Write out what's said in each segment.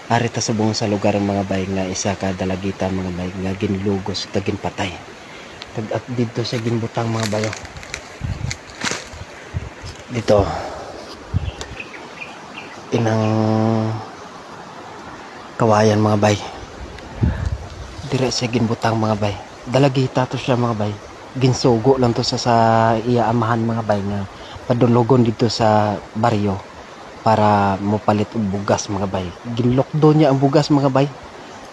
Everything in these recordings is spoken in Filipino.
Arita sa buong sa lugar mga bay nga isa ka dalagita mga bay nga ginlugos tagin patay. At dito sa ginbutang mga bayo. Dito inang kawayan mga bay. Dire sa ginbutang mga bay. Dalagita to siya mga bay. Ginsugo lang to sa iya amahan mga bay nga padulugon dito sa baryo para mopalit og bugas mga bay. Ginlokdo niya ang bugas mga bay.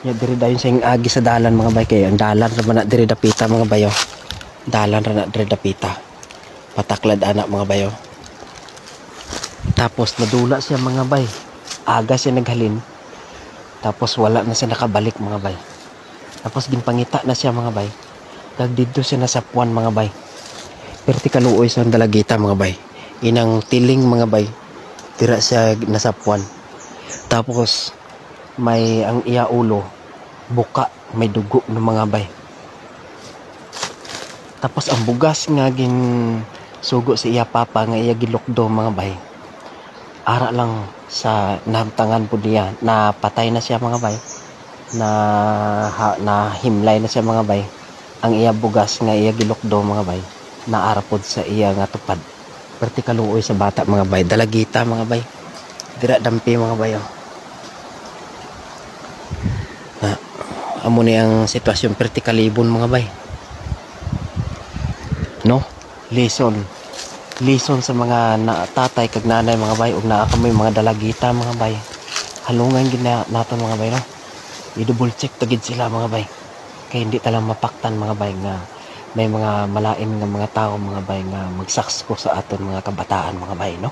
Nya diri dayon sa agi sa dalan mga bay kay ang dalan ra man diri dapita mga bayo. Dalan ra na diri dapita. Pataklad anak mga bayo. Tapos nadula siya mga bay. Aga siya naghalin. Tapos wala na siya nakabalik mga bay. Tapos ginpangita na siya mga bay. Kag dito siya nasapuan mga bay. Vertical uoy sa dalagita mga bay. Inang tiling mga bay. Tira siya nasapuan. Tapos may ang iya ulo buka, may dugo ng mga bay. Tapos ang bugas nga gin sugo si iya papa nga iya gilukdo mga bay. Ara lang sa nahamtangan po niya na patay na siya mga bay. Na himlay na siya mga bay. Ang iya bugas nga iya gilukdo mga bay. Naarapod sa iya nga tupad. Vertical uoy sa bata mga bay. Dalagita mga bay. Dira dampi mga bay. Amo ni ang sitwasyon vertical ibon mga bay. No? Lison sa mga tatay kag nanay mga bay ug naa kami mga dalagita mga bay. Halungan gid naton mga bay no. I-double check tagid sila mga bay. Kay hindi talang mapaktan mga bay nga may mga malain nga mga tao mga bay nga magsaksko sa aton mga kabataan mga bay no.